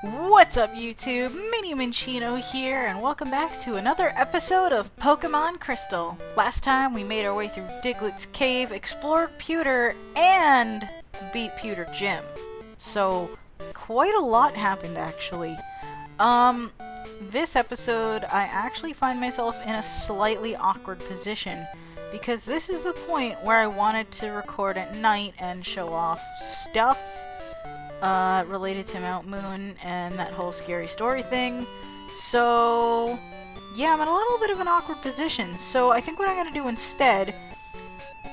What's up, YouTube? Mini Minchino here, and welcome back to another episode of Pokemon Crystal. Last time we made our way through Diglett's cave, explored Pewter, and beat Pewter Gym. So, quite a lot happened, actually. This episode, I actually find myself in a slightly awkward position, because this is the point where I wanted to record at night and show off stuff related to Mount Moon and that whole scary story thing. So, yeah, I'm in a little bit of an awkward position. So I think what I'm going to do instead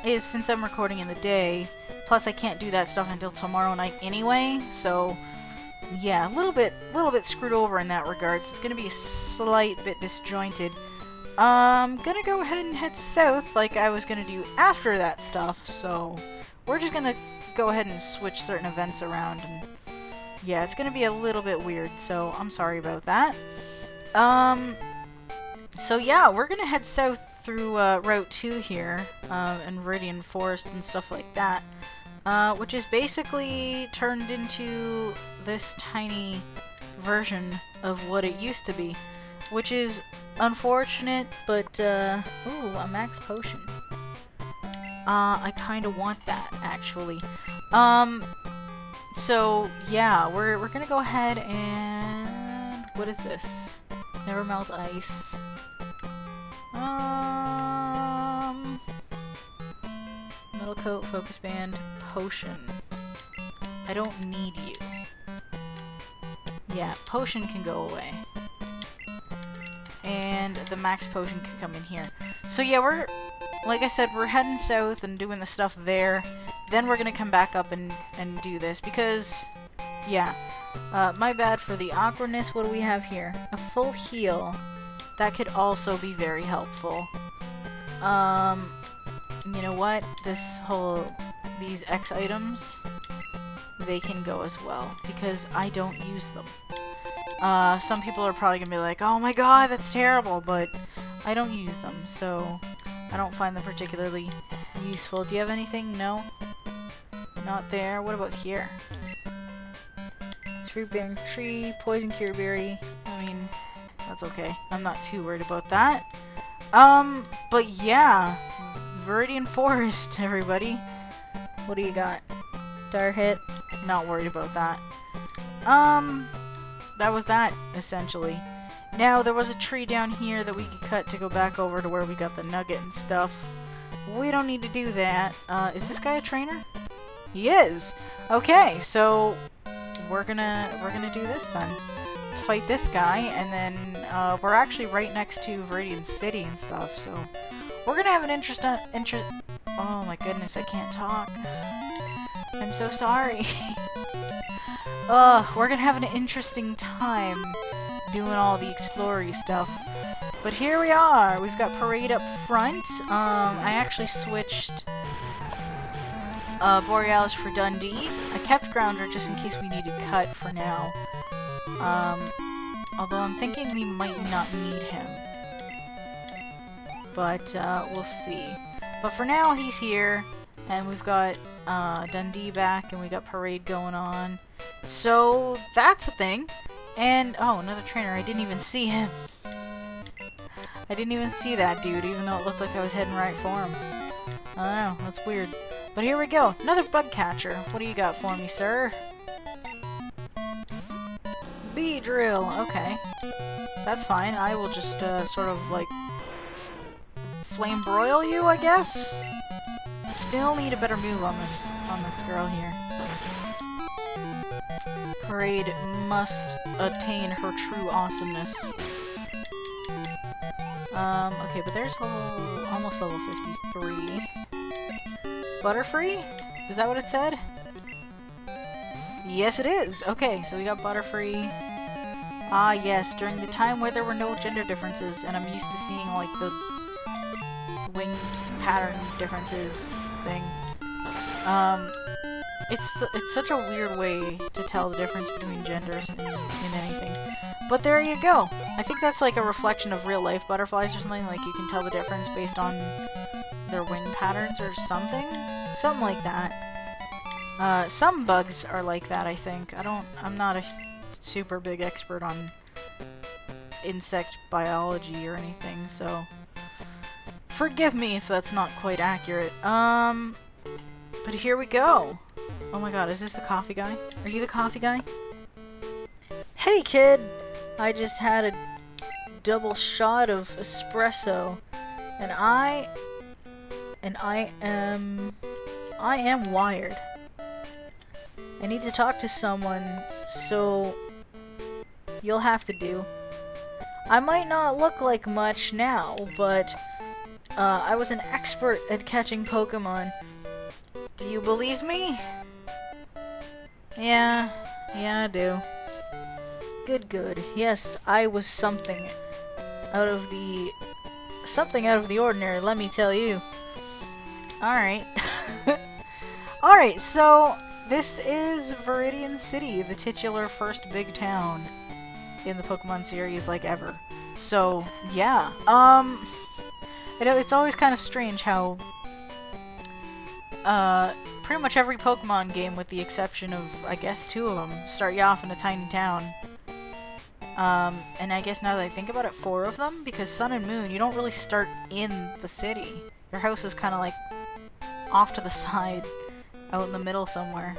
is, since I'm recording in the day, plus I can't do that stuff until tomorrow night anyway, so yeah, a little bit screwed over in that regard. So it's going to be a slight bit disjointed. I'm going to go ahead and head south like I was going to do after that stuff, so we're just going to go ahead and switch certain events around, and yeah, it's gonna be a little bit weird, so I'm sorry about that. So yeah, we're gonna head south through Route 2 here, and Viridian Forest and stuff like that, which is basically turned into this tiny version of what it used to be, which is unfortunate, but ooh, a max potion. I kinda want that, actually. So, yeah, we're gonna go ahead and... what is this? Never melt ice. Metal coat, focus band, potion. I don't need you. Yeah, potion can go away. And the max potion can come in here. So yeah, like I said, we're heading south and doing the stuff there. Then we're gonna come back up and do this because, yeah, my bad for the awkwardness. What do we have here? A full heal. That could also be very helpful. You know what? These X items, they can go as well because I don't use them. Some people are probably gonna be like, oh my god, that's terrible, but I don't use them, so I don't find them particularly useful. Do you have anything? No? Not there. What about here? Fruit bearing tree, poison cure berry. I mean, that's okay. I'm not too worried about that. But yeah, Viridian Forest, everybody. What do you got? Dire hit. Not worried about that. That was that, essentially. Now, there was a tree down here that we could cut to go back over to where we got the nugget and stuff. We don't need to do that. Is this guy a trainer? He is! Okay, so we're gonna do this then. Fight this guy, and then we're actually right next to Viridian City and stuff, so we're gonna have an oh my goodness, I can't talk. I'm so sorry. We're gonna have an interesting time doing all the explory stuff. But here we are. We've got Parade up front. I actually switched Borealis for Dundee. I kept Grounder just in case we needed Cut for now. Although I'm thinking we might not need him. But we'll see. But for now, he's here. And we've got Dundee back, and we got Parade going on. So that's a thing. And, oh, another trainer. I didn't even see him. I didn't even see that dude, even though it looked like I was heading right for him. I don't know, that's weird. But here we go. Another bug catcher. What do you got for me, sir? Beedrill. Okay. That's fine. I will just, sort of, like, flame broil you, I guess? Still need a better move on this girl here. Parade must attain her true awesomeness. Okay, but there's almost level 53. Butterfree? Is that what it said? Yes, it is! Okay, so we got Butterfree. Ah, yes, during the time where there were no gender differences, and I'm used to seeing, like, the wing pattern differences thing. It's such a weird way to tell the difference between genders in anything. But there you go. I think that's like a reflection of real life butterflies or something. Like you can tell the difference based on their wing patterns or something. Something like that. Some bugs are like that, I think. I'm not super big expert on insect biology or anything, so forgive me if that's not quite accurate. But here we go. Oh my god, is this the coffee guy? Are you the coffee guy? Hey kid! I just had a double shot of espresso, and I am wired. I need to talk to someone, so you'll have to do. I might not look like much now, but I was an expert at catching Pokemon. Do you believe me? Yeah, I do. Good. Yes, I was something out of the ordinary, let me tell you. Alright. Alright, so this is Viridian City, the titular first big town in the Pokemon series like ever. So, yeah. It's always kind of strange how pretty much every Pokemon game, with the exception of, I guess, 2 of them, start you off in a tiny town. And I guess now that I think about it, 4 of them, because Sun and Moon, you don't really start in the city. Your house is kind of like off to the side, out in the middle somewhere.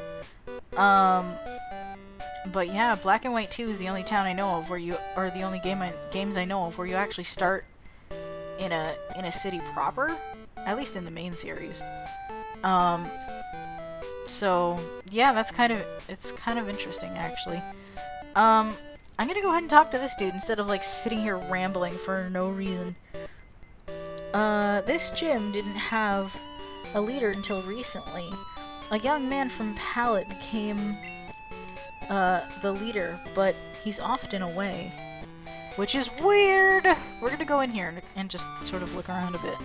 But yeah, Black and White 2 is the only town I know of where you, or the only games I know of where you actually start in a city proper, at least in the main series. So yeah, it's kind of interesting actually. I'm gonna go ahead and talk to this dude instead of like sitting here rambling for no reason. This gym didn't have a leader until recently. A young man from Pallet became the leader, but he's often away, which is weird. We're gonna go in here and just sort of look around a bit.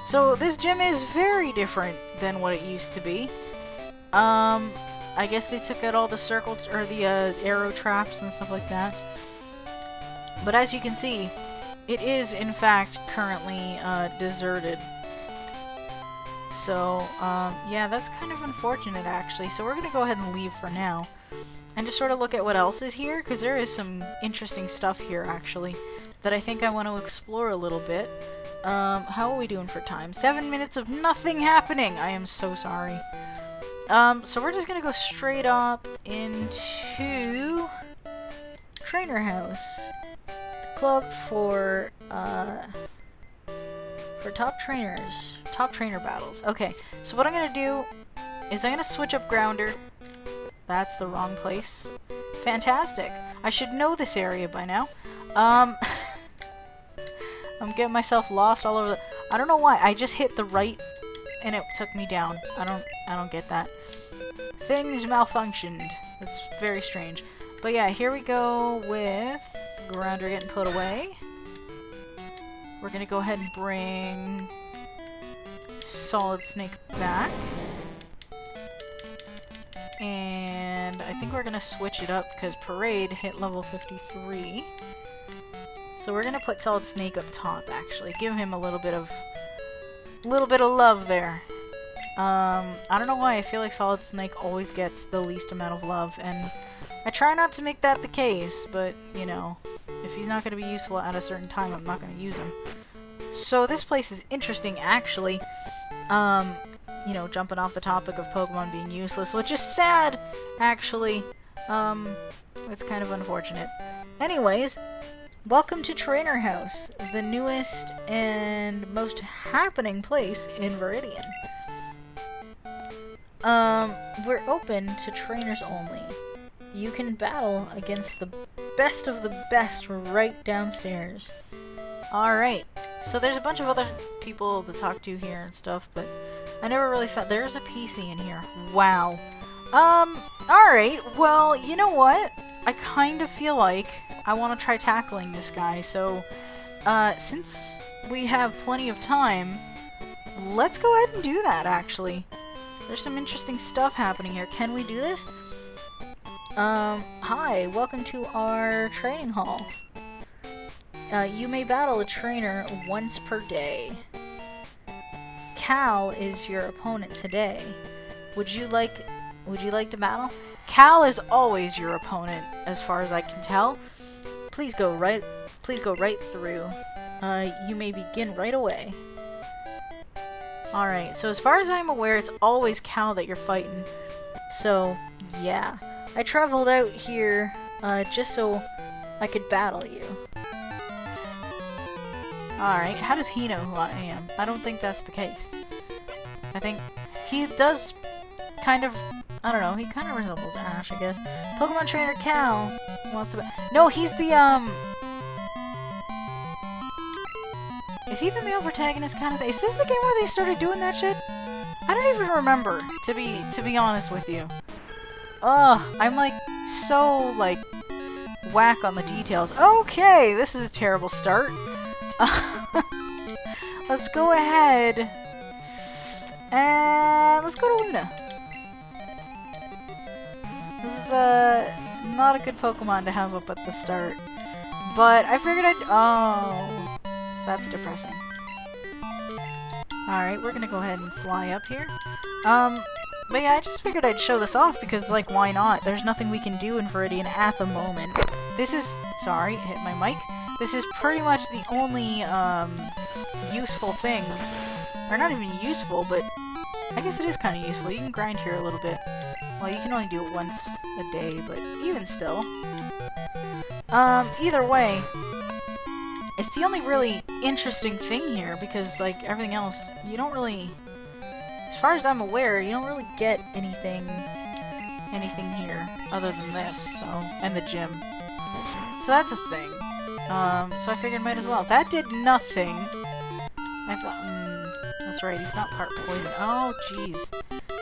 So this gym is very different than what it used to be. I guess they took out all the circles or the arrow traps and stuff like that. But as you can see, it is in fact currently deserted. So yeah, that's kind of unfortunate actually. So we're gonna go ahead and leave for now and just sort of look at what else is here, because there is some interesting stuff here actually that I think I want to explore a little bit. How are we doing for time? 7 minutes of nothing happening! I am so sorry. So we're just gonna go straight up into Trainer House. The club for top trainers. Top trainer battles. Okay, so what I'm gonna do is I'm gonna switch up Grounder. That's the wrong place. Fantastic. I should know this area by now. I'm getting myself lost all over the... I don't know why. I just hit the right and it took me down. I don't get that. Things malfunctioned. It's very strange. But yeah, here we go with Grounder getting put away. We're gonna go ahead and bring Solid Snake back. And I think we're gonna switch it up because Parade hit level 53. So we're gonna put Solid Snake up top actually. Give him a little bit of love there. I don't know why I feel like Solid Snake always gets the least amount of love, and I try not to make that the case, but you know, if he's not gonna be useful at a certain time, I'm not gonna use him. So this place is interesting actually. You know, jumping off the topic of Pokemon being useless, which is sad actually. It's kind of unfortunate. Anyways, welcome to Trainer House, the newest and most happening place in Viridian. We're open to trainers only. You can battle against the best of the best right downstairs. Alright, so there's a bunch of other people to talk to here and stuff, but I never really found... There's a PC in here. Wow. Alright, well, you know what? I kind of feel like I want to try tackling this guy, so, since we have plenty of time, let's go ahead and do that, actually. There's some interesting stuff happening here. Can we do this? Hi, welcome to our training hall. You may battle a trainer once per day. Cal is your opponent today. Would you like to battle? Cal is always your opponent, as far as I can tell. Please go right through. You may begin right away. Alright, so as far as I'm aware, it's always Cal that you're fighting. So, yeah. I traveled out here, just so I could battle you. Alright, how does he know who I am? I don't think that's the case. I think he does kind of, I don't know, he kind of resembles Ash, I guess. Pokemon Trainer Cal wants to no, he's the, is he the male protagonist kind of thing? Is this the game where they started doing that shit? I don't even remember, to be honest with you. Ugh, I'm like, so, like, whack on the details. Okay, this is a terrible start. Let's go ahead and let's go to Luna. This is not a good Pokemon to have up at the start, but I figured oh, that's depressing. Alright, we're gonna go ahead and fly up here. But yeah, I just figured I'd show this off because, like, why not? There's nothing we can do in Viridian at the moment. This is, sorry, hit my mic. This is pretty much the only, useful thing. Or not even useful, but I guess it is kind of useful. You can grind here a little bit. Well, you can only do it once a day, but even still. Either way, it's the only really interesting thing here, because, like, everything else, you don't really, as far as I'm aware, you don't really get anything here other than this, so, and the gym. So that's a thing. So I figured might as well. That did nothing. I thought, that's right, he's not part poison. Oh, jeez.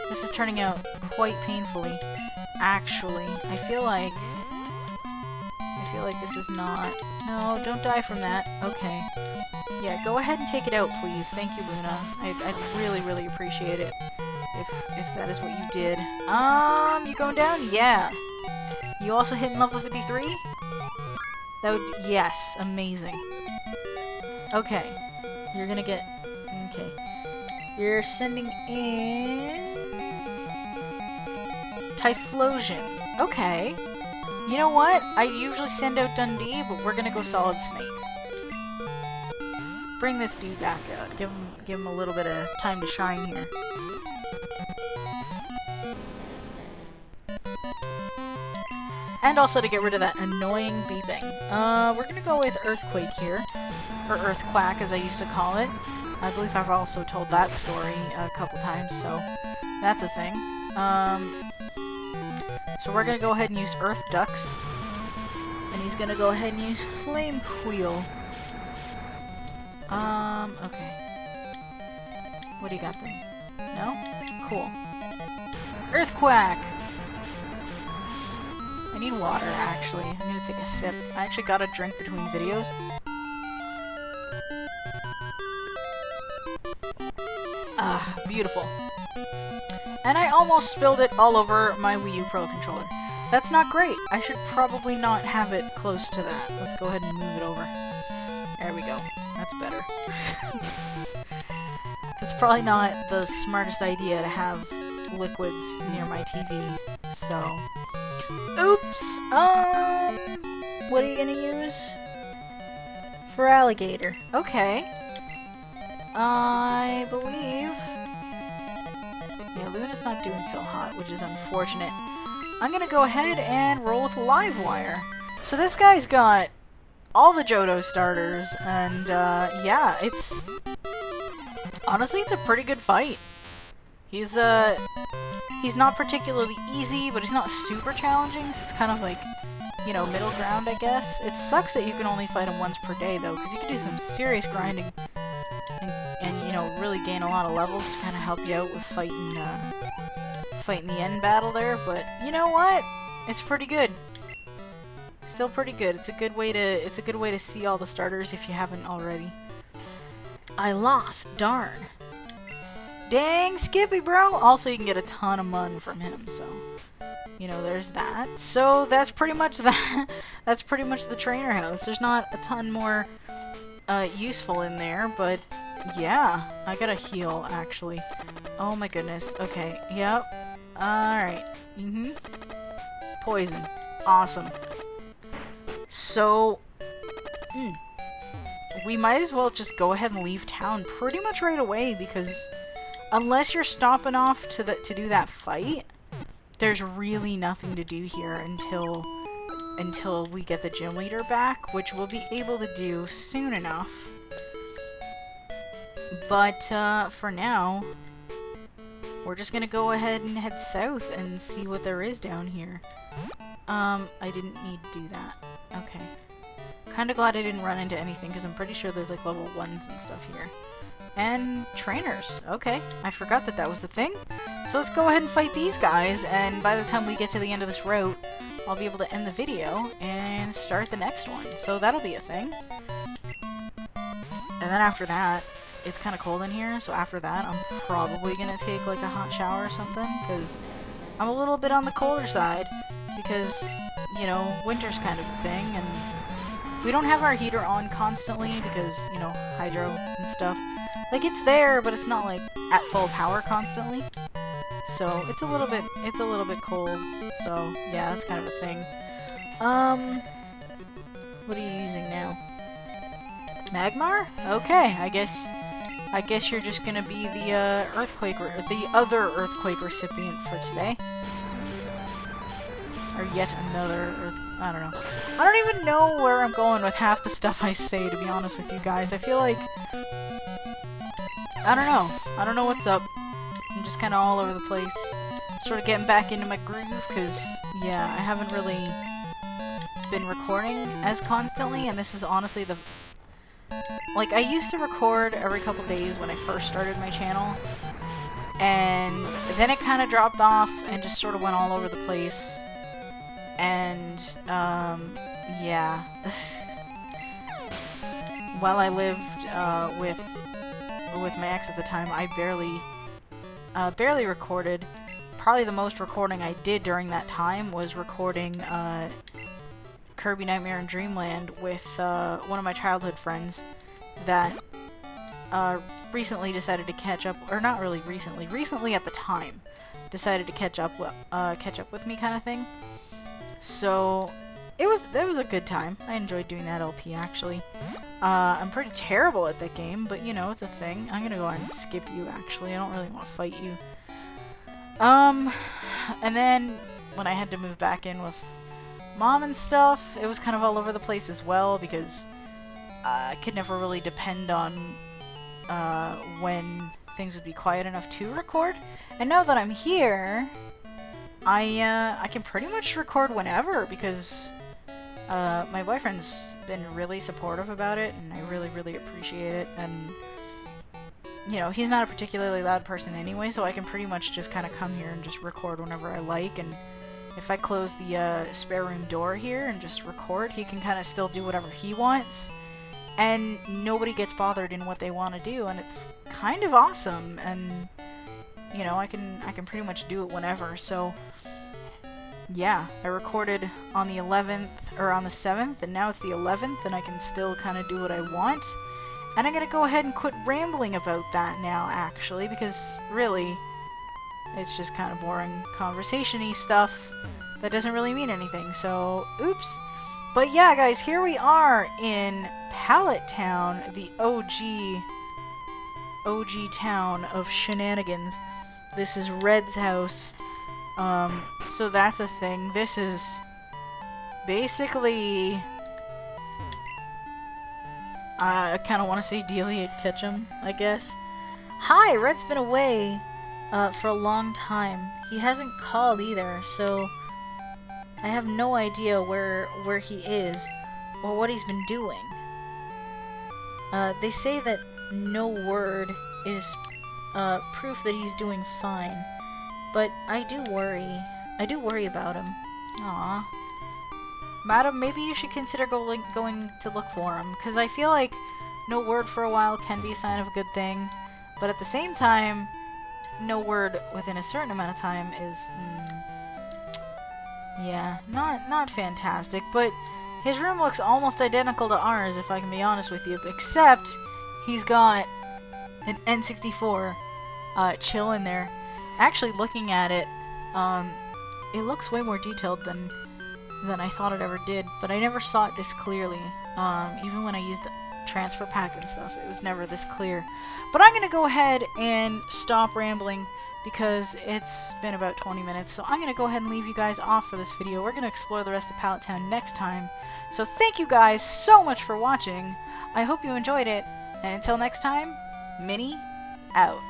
This is turning out quite painfully. Actually, I feel like this is not... No, don't die from that. Okay. Yeah, go ahead and take it out, please. Thank you, Luna. I'd really, really appreciate it if that is what you did. You going down? Yeah. You also hitting level 53? That would... Yes, amazing. Okay. You're gonna get... Okay. You're sending in... Typhlosion. Okay. You know what? I usually send out Dundee, but we're gonna go Solid Snake. Bring this dude back out. Give him a little bit of time to shine here. And also to get rid of that annoying beeping. We're gonna go with Earthquake here. Or Earthquack, as I used to call it. I believe I've also told that story a couple times, so that's a thing. So we're gonna go ahead and use Earth Ducks. And he's gonna go ahead and use Flame Wheel. Okay. What do you got then? No? Cool. Earthquack! I need water, actually. I'm gonna take a sip. I actually got a drink between videos. Ah, beautiful. And I almost spilled it all over my Wii U Pro Controller. That's not great. I should probably not have it close to that. Let's go ahead and move it over. There we go. That's better. It's probably not the smartest idea to have liquids near my TV, so... Oops! What are you gonna use? For alligator. Okay. I believe... Yeah, Luna's not doing so hot, which is unfortunate. I'm gonna go ahead and roll with Livewire. So this guy's got all the Johto starters, and yeah, it's... Honestly, it's a pretty good fight. He's not particularly easy, but he's not super challenging, so it's kind of like, you know, middle ground, I guess. It sucks that you can only fight him once per day, though, because you can do some serious grinding and, you know, really gain a lot of levels to kind of help you out with fighting the end battle there, but you know what? It's pretty good. Still pretty good. It's a good way to see all the starters if you haven't already. I lost, darn. Dang, Skippy, bro! Also, you can get a ton of mun from him, so... You know, there's that. So, that's pretty much that. That's pretty much the trainer house. There's not a ton more useful in there, but... Yeah, I gotta heal, actually. Oh my goodness. Okay, yep. Alright. poison. Awesome. So, we might as well just go ahead and leave town pretty much right away, because unless you're stopping off to do that fight, there's really nothing to do here until we get the gym leader back, which we'll be able to do soon enough. But for now, we're just gonna go ahead and head south and see what there is down here. I didn't need to do that. Okay. Kinda glad I didn't run into anything, because I'm pretty sure there's like level 1s and stuff here. And trainers. Okay, I forgot that was the thing. So let's go ahead and fight these guys, and by the time we get to the end of this route, I'll be able to end the video and start the next one. So that'll be a thing. And then after that, it's kind of cold in here, so after that I'm probably gonna take like a hot shower or something, because I'm a little bit on the colder side, because, you know, winter's kind of a thing, and we don't have our heater on constantly because, you know, hydro and stuff. Like, it's there, but it's not like at full power constantly. So it's a little bit cold. So yeah, that's kind of a thing. What are you using now? Magmar? Okay, I guess you're just gonna be the the other earthquake recipient for today. Or yet another I don't know. I don't even know where I'm going with half the stuff I say, to be honest with you guys. I feel like I don't know what's up. I'm just kind of all over the place. Sort of getting back into my groove, because, yeah, I haven't really been recording as constantly, and this is honestly the... Like, I used to record every couple days when I first started my channel, and then it kind of dropped off and just sort of went all over the place. And, yeah. While I lived, with my ex at the time, I barely recorded. Probably the most recording I did during that time was recording Kirby Nightmare in Dreamland with one of my childhood friends that recently decided to catch up, or not really recently at the time, decided to catch up with me, kind of thing. So that was a good time. I enjoyed doing that LP, actually. I'm pretty terrible at that game, but you know, it's a thing. I'm gonna go ahead and skip you, actually. I don't really want to fight you. And then when I had to move back in with Mom and stuff, it was kind of all over the place as well, because I could never really depend on when things would be quiet enough to record. And now that I'm here, I can pretty much record whenever, because my boyfriend's been really supportive about it, and I really, really appreciate it. And, you know, he's not a particularly loud person anyway, so I can pretty much just kind of come here and just record whenever I like. And if I close the spare room door here and just record, he can kind of still do whatever he wants, and nobody gets bothered in what they want to do, and it's kind of awesome. And, you know, I can pretty much do it whenever. So yeah, I recorded on the 11th, or on the 7th, and now it's the 11th, and I can still kind of do what I want. And I'm gonna go ahead and quit rambling about that now, actually, because really, it's just kind of boring conversation-y stuff that doesn't really mean anything, so oops. But yeah, guys, here we are in Pallet Town, the OG town of shenanigans. This is Red's house. So that's a thing. This is basically, I kind of want to say Delia Ketchum, I guess. Hi, Red's been away for a long time. He hasn't called either, so I have no idea where he is or what he's been doing. They say that no word is proof that he's doing fine. But I do worry about him. Aww. Madam, maybe you should consider going to look for him, because I feel like no word for a while can be a sign of a good thing, but at the same time, no word within a certain amount of time is, yeah, not fantastic. But his room looks almost identical to ours, if I can be honest with you, except he's got an N64 chill in there. Actually, looking at it, it looks way more detailed than I thought it ever did, but I never saw it this clearly. Even when I used the transfer pack and stuff, it was never this clear. But I'm gonna go ahead and stop rambling because it's been about 20 minutes, so I'm gonna go ahead and leave you guys off for this video. We're gonna explore the rest of Pallet Town next time. So thank you guys so much for watching. I hope you enjoyed it, and until next time, Minnie out.